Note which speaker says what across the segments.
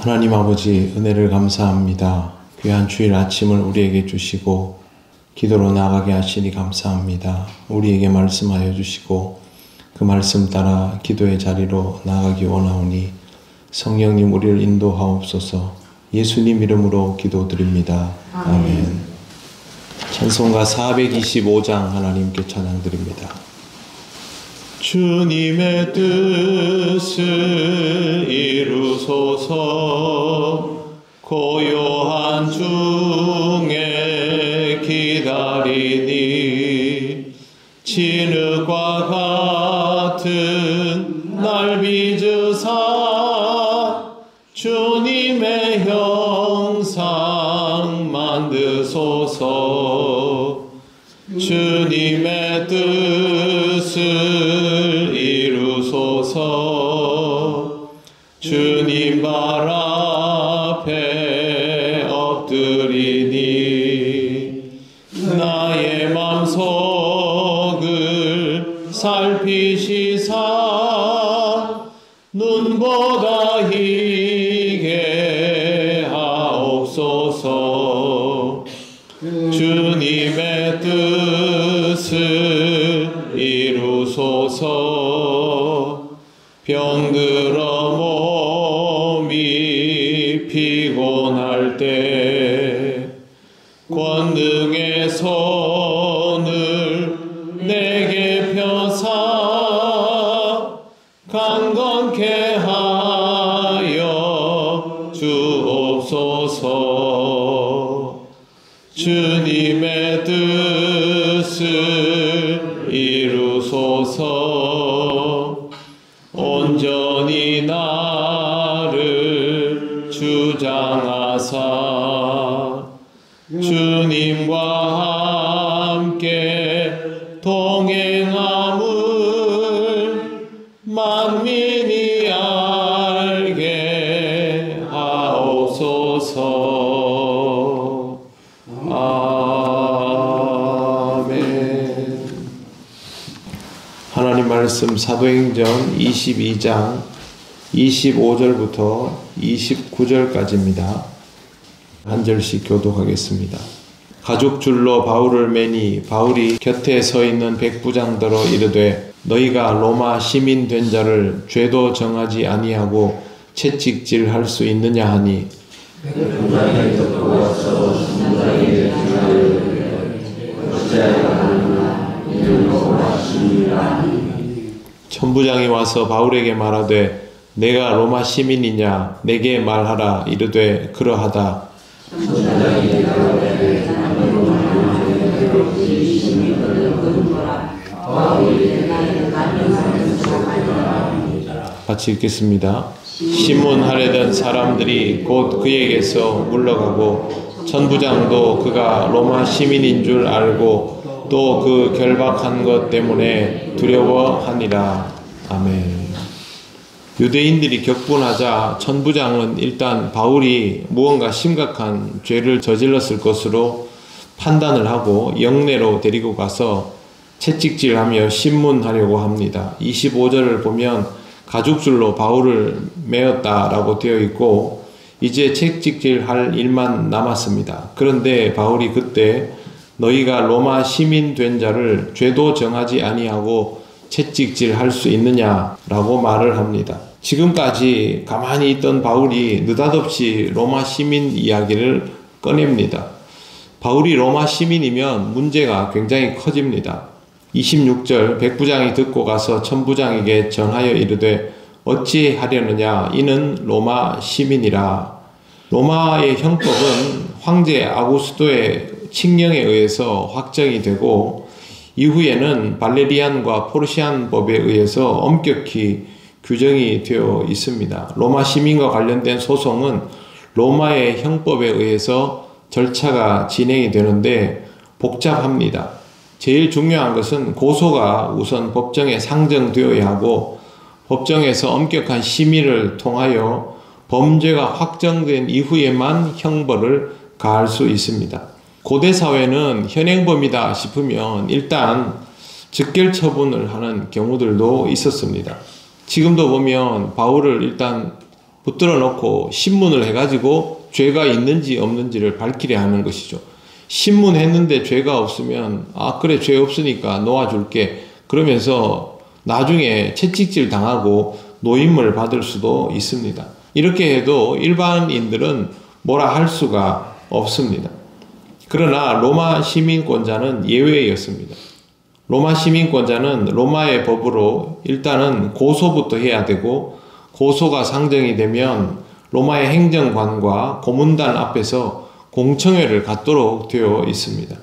Speaker 1: 하나님 아버지, 은혜를 감사합니다. 귀한 주일 아침을 우리에게 주시고 기도로 나가게 하시니 감사합니다. 우리에게 말씀하여 주시고 그 말씀 따라 기도의 자리로 나가기 원하오니 성령님 우리를 인도하옵소서. 예수님 이름으로 기도드립니다. 아멘. 찬송가 425장 하나님께 찬양드립니다. 주님의 뜻을 이루소서. 고요한 중에 기다리니 진흙과 같은 날 빚으사 주님의 형상 만드소서. 주님의 뜻을 이루소서. 주님 발 앞에 엎드리니 나의 맘속을 살피시사 눈보다 희게 하옵소서. 주님의 뜻을 이루소서. 병들어 몸이 피곤할 때 권능의 손을 내게 펴사 강건케 하여 주옵소서. 주님의 뜻을 이루소서. 온전히 나를 주장하사 주님과 함께 동행함을 만민이 알게 하옵소서. 아멘. 하나님 말씀 사도행전 22장 25절부터 29절까지입니다. 한 절씩 교독하겠습니다. 가죽줄로 바울을 매니 바울이 곁에 서 있는 백부장더러 이르되 너희가 로마 시민 된 자를 죄도 정하지 아니하고 채찍질할 수 있느냐 하니 백부장이 듣고 와서 중장에게 천부장이 와서 바울에게 말하되 내가 로마 시민이냐 내게 말하라. 이르되 그러하다. 같이 읽겠습니다. 신문하려던 사람들이 곧 그에게서 물러가고 천부장도 그가 로마 시민인 줄 알고 또 그 결박한 것 때문에 두려워하니라. 아멘. 유대인들이 격분하자 천부장은 일단 바울이 무언가 심각한 죄를 저질렀을 것으로 판단을 하고 영내로 데리고 가서 채찍질하며 신문하려고 합니다. 25절을 보면 가죽줄로 바울을 메었다라고 되어 있고 이제 채찍질할 일만 남았습니다. 그런데 바울이 그때 너희가 로마 시민 된 자를 죄도 정하지 아니하고 채찍질할 수 있느냐라고 말을 합니다. 지금까지 가만히 있던 바울이 느닷없이 로마 시민 이야기를 꺼냅니다. 바울이 로마 시민이면 문제가 굉장히 커집니다. 26절 백부장이 듣고 가서 천부장에게 전하여 이르되 어찌 하려느냐 이는 로마 시민이라. 로마의 형법은 황제 아구스토의 칙령에 의해서 확정이 되고 이후에는 발레리안과 포르시안 법에 의해서 엄격히 규정이 되어 있습니다. 로마 시민과 관련된 소송은 로마의 형법에 의해서 절차가 진행이 되는데 복잡합니다. 제일 중요한 것은 고소가 우선 법정에 상정되어야 하고 법정에서 엄격한 심의를 통하여 범죄가 확정된 이후에만 형벌을 가할 수 있습니다. 고대 사회는 현행범이다 싶으면 일단 즉결 처분을 하는 경우들도 있었습니다. 지금도 보면 바울을 일단 붙들어 놓고 신문을 해가지고 죄가 있는지 없는지를 밝히려 하는 것이죠. 신문했는데 죄가 없으면 그래 죄 없으니까 놓아줄게 그러면서 나중에 채찍질 당하고 노임을 받을 수도 있습니다. 이렇게 해도 일반인들은 뭐라 할 수가 없습니다. 그러나 로마 시민권자는 예외였습니다. 로마 시민권자는 로마의 법으로 일단은 고소부터 해야 되고, 고소가 상정이 되면 로마의 행정관과 고문단 앞에서 공청회를 갖도록 되어 있습니다.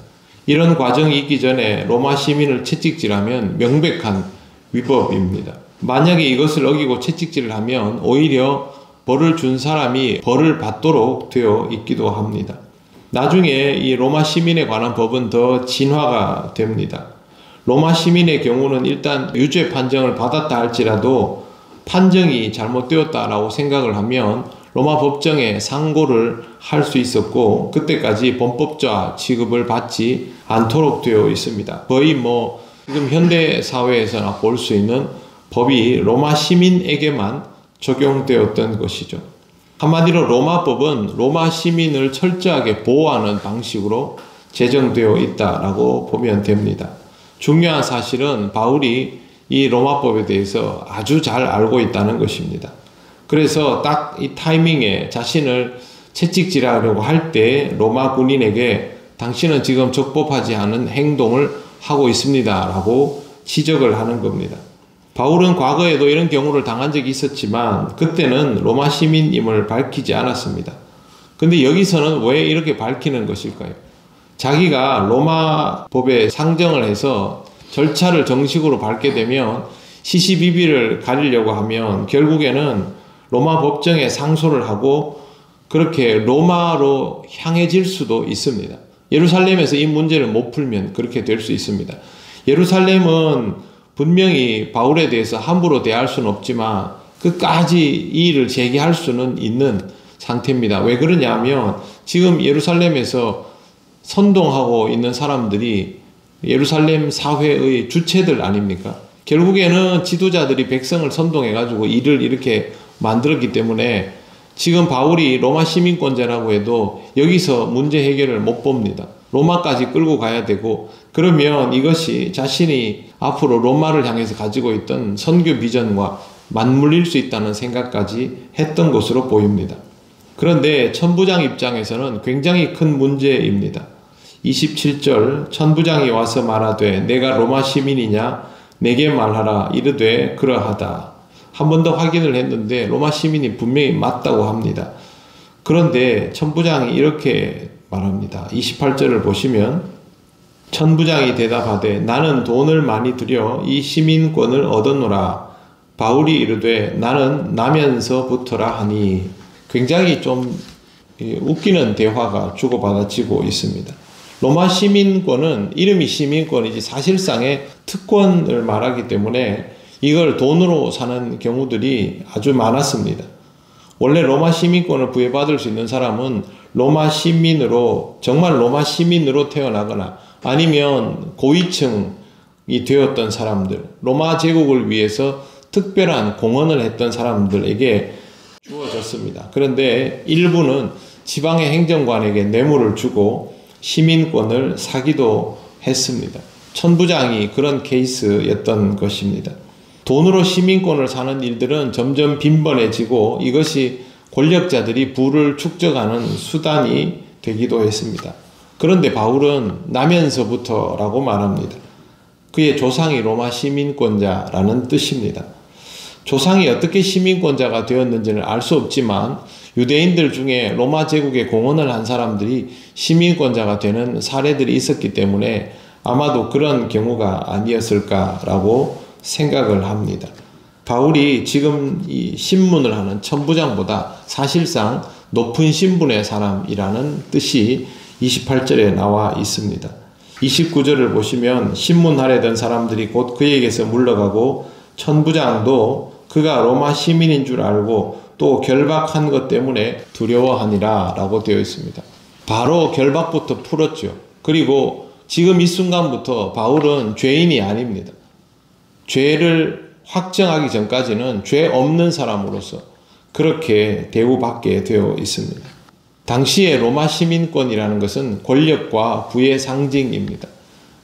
Speaker 1: 이런 과정이 있기 전에 로마 시민을 채찍질하면 명백한 위법입니다. 만약에 이것을 어기고 채찍질을 하면 오히려 벌을 준 사람이 벌을 받도록 되어 있기도 합니다. 나중에 이 로마 시민에 관한 법은 더 진화가 됩니다. 로마 시민의 경우는 일단 유죄 판정을 받았다 할지라도 판정이 잘못되었다라고 생각을 하면 로마 법정에 상고를 할 수 있었고, 그때까지 범법자 취급을 받지 않도록 되어 있습니다. 거의 지금 현대 사회에서나 볼 수 있는 법이 로마 시민에게만 적용되었던 것이죠. 한마디로 로마법은 로마 시민을 철저하게 보호하는 방식으로 제정되어 있다라고 보면 됩니다. 중요한 사실은 바울이 이 로마법에 대해서 아주 잘 알고 있다는 것입니다. 그래서 딱 이 타이밍에 자신을 채찍질하려고 할 때 로마 군인에게 당신은 지금 적법하지 않은 행동을 하고 있습니다 라고 지적을 하는 겁니다. 바울은 과거에도 이런 경우를 당한 적이 있었지만 그때는 로마 시민임을 밝히지 않았습니다. 근데 여기서는 왜 이렇게 밝히는 것일까요? 자기가 로마 법에 상정을 해서 절차를 정식으로 밟게 되면 시시비비를 가리려고 하면 결국에는 로마 법정에 상소를 하고 그렇게 로마로 향해질 수도 있습니다. 예루살렘에서 이 문제를 못 풀면 그렇게 될 수 있습니다. 예루살렘은 분명히 바울에 대해서 함부로 대할 수는 없지만 끝까지 이 일을 제기할 수는 있는 상태입니다. 왜 그러냐면 지금 예루살렘에서 선동하고 있는 사람들이 예루살렘 사회의 주체들 아닙니까? 결국에는 지도자들이 백성을 선동해가지고 일을 이렇게 만들었기 때문에 지금 바울이 로마 시민권자라고 해도 여기서 문제 해결을 못 봅니다. 로마까지 끌고 가야 되고, 그러면 이것이 자신이 앞으로 로마를 향해서 가지고 있던 선교 비전과 맞물릴 수 있다는 생각까지 했던 것으로 보입니다. 그런데 천부장 입장에서는 굉장히 큰 문제입니다. 27절 천부장이 와서 말하되 내가 로마 시민이냐 내게 말하라 이르되 그러하다. 한 번 더 확인을 했는데 로마 시민이 분명히 맞다고 합니다. 그런데 천부장이 이렇게 말합니다. 28절을 보시면 천부장이 대답하되 나는 돈을 많이 들여 이 시민권을 얻었노라. 바울이 이르되 나는 나면서부터라 하니. 굉장히 좀 웃기는 대화가 주고받아지고 있습니다. 로마 시민권은 이름이 시민권이지 사실상의 특권을 말하기 때문에 이걸 돈으로 사는 경우들이 아주 많았습니다. 원래 로마 시민권을 부여받을 수 있는 사람은 로마 시민으로, 정말 로마 시민으로 태어나거나 아니면 고위층이 되었던 사람들, 로마 제국을 위해서 특별한 공헌을 했던 사람들에게 주어졌습니다. 그런데 일부는 지방의 행정관에게 뇌물을 주고 시민권을 사기도 했습니다. 천부장이 그런 케이스였던 것입니다. 돈으로 시민권을 사는 일들은 점점 빈번해지고 이것이 권력자들이 부를 축적하는 수단이 되기도 했습니다. 그런데 바울은 나면서부터라고 말합니다. 그의 조상이 로마 시민권자라는 뜻입니다. 조상이 어떻게 시민권자가 되었는지는 알 수 없지만 유대인들 중에 로마 제국에 공헌을 한 사람들이 시민권자가 되는 사례들이 있었기 때문에 아마도 그런 경우가 아니었을까라고 생각을 합니다. 바울이 지금 이 신문을 하는 천부장보다 사실상 높은 신분의 사람이라는 뜻이 28절에 나와 있습니다. 29절을 보시면 신문하려던 사람들이 곧 그에게서 물러가고 천부장도 그가 로마 시민인 줄 알고 또 결박한 것 때문에 두려워하니라 라고 되어 있습니다. 바로 결박부터 풀었죠. 그리고 지금 이 순간부터 바울은 죄인이 아닙니다. 죄를 확정하기 전까지는 죄 없는 사람으로서 그렇게 대우받게 되어 있습니다. 당시의 로마 시민권이라는 것은 권력과 부의 상징입니다.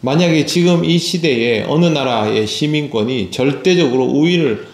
Speaker 1: 만약에 지금 이 시대에 어느 나라의 시민권이 절대적으로 우위를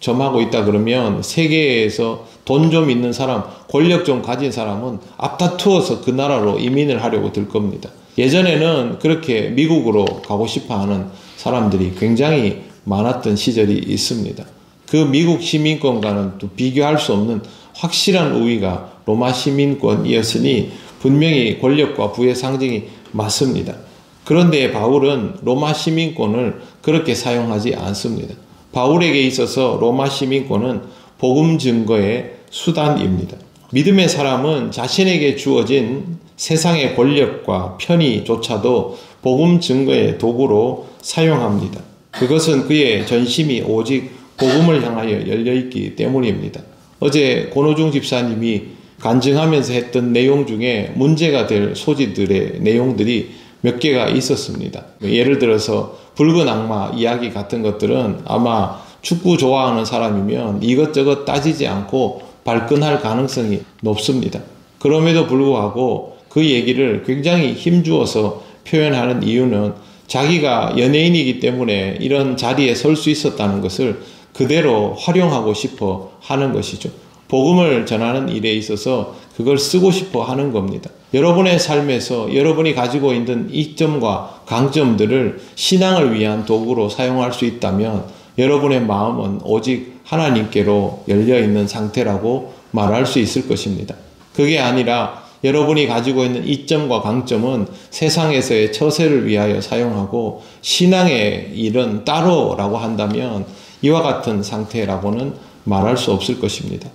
Speaker 1: 점하고 있다 그러면 세계에서 돈 좀 있는 사람, 권력 좀 가진 사람은 앞다투어서 그 나라로 이민을 하려고 들 겁니다. 예전에는 그렇게 미국으로 가고 싶어 하는 사람들이 굉장히 많았던 시절이 있습니다. 그 미국 시민권과는 또 비교할 수 없는 확실한 우위가 로마 시민권이었으니 분명히 권력과 부의 상징이 맞습니다. 그런데 바울은 로마 시민권을 그렇게 사용하지 않습니다. 바울에게 있어서 로마 시민권은 복음 증거의 수단입니다. 믿음의 사람은 자신에게 주어진 세상의 권력과 편의조차도 복음 증거의 도구로 사용합니다. 그것은 그의 전심이 오직 복음을 향하여 열려있기 때문입니다. 어제 권호중 집사님이 간증하면서 했던 내용 중에 문제가 될 소지들의 내용들이 몇 개가 있었습니다. 예를 들어서 붉은 악마 이야기 같은 것들은 아마 축구 좋아하는 사람이면 이것저것 따지지 않고 발끈할 가능성이 높습니다. 그럼에도 불구하고 그 얘기를 굉장히 힘주어서 표현하는 이유는 자기가 연예인이기 때문에 이런 자리에 설 수 있었다는 것을 그대로 활용하고 싶어 하는 것이죠. 복음을 전하는 일에 있어서 그걸 쓰고 싶어 하는 겁니다. 여러분의 삶에서 여러분이 가지고 있는 이점과 강점들을 신앙을 위한 도구로 사용할 수 있다면 여러분의 마음은 오직 하나님께로 열려있는 상태라고 말할 수 있을 것입니다. 그게 아니라 여러분이 가지고 있는 이점과 강점은 세상에서의 처세를 위하여 사용하고 신앙의 일은 따로라고 한다면 이와 같은 상태라고는 말할 수 없을 것입니다.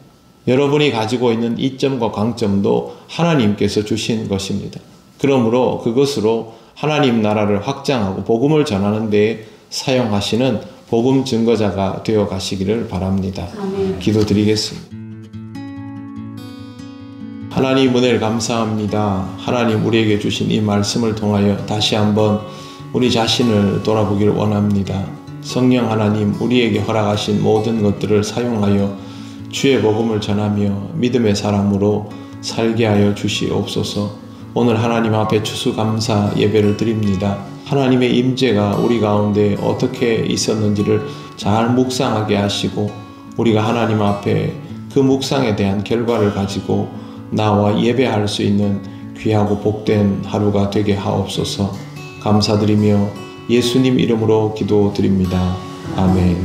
Speaker 1: 여러분이 가지고 있는 이점과 강점도 하나님께서 주신 것입니다. 그러므로 그것으로 하나님 나라를 확장하고 복음을 전하는 데에 사용하시는 복음 증거자가 되어 가시기를 바랍니다.
Speaker 2: 아멘.
Speaker 1: 기도드리겠습니다. 하나님 은혜를 감사합니다. 하나님 우리에게 주신 이 말씀을 통하여 다시 한번 우리 자신을 돌아보기를 원합니다. 성령 하나님 우리에게 허락하신 모든 것들을 사용하여 주의 복음을 전하며 믿음의 사람으로 살게 하여 주시옵소서. 오늘 하나님 앞에 추수감사 예배를 드립니다. 하나님의 임재가 우리 가운데 어떻게 있었는지를 잘 묵상하게 하시고 우리가 하나님 앞에 그 묵상에 대한 결과를 가지고 나와 예배할 수 있는 귀하고 복된 하루가 되게 하옵소서. 감사드리며 예수님 이름으로 기도드립니다. 아멘.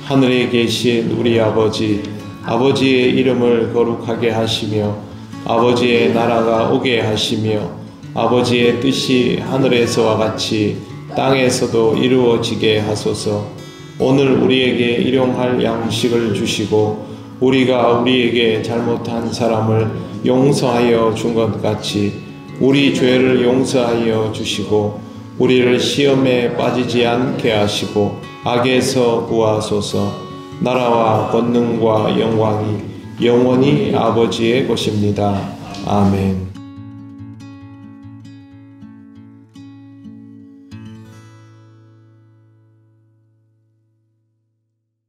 Speaker 1: 하늘에 계신 우리 아버지, 아버지의 이름을 거룩하게 하시며 아버지의 나라가 오게 하시며 아버지의 뜻이 하늘에서와 같이 땅에서도 이루어지게 하소서. 오늘 우리에게 일용할 양식을 주시고 우리가 우리에게 잘못한 사람을 용서하여 준 것 같이 우리 죄를 용서하여 주시고 우리를 시험에 빠지지 않게 하시고 악에서 구하소서. 나라와 권능과 영광이 영원히 아버지의 것입니다. 아멘.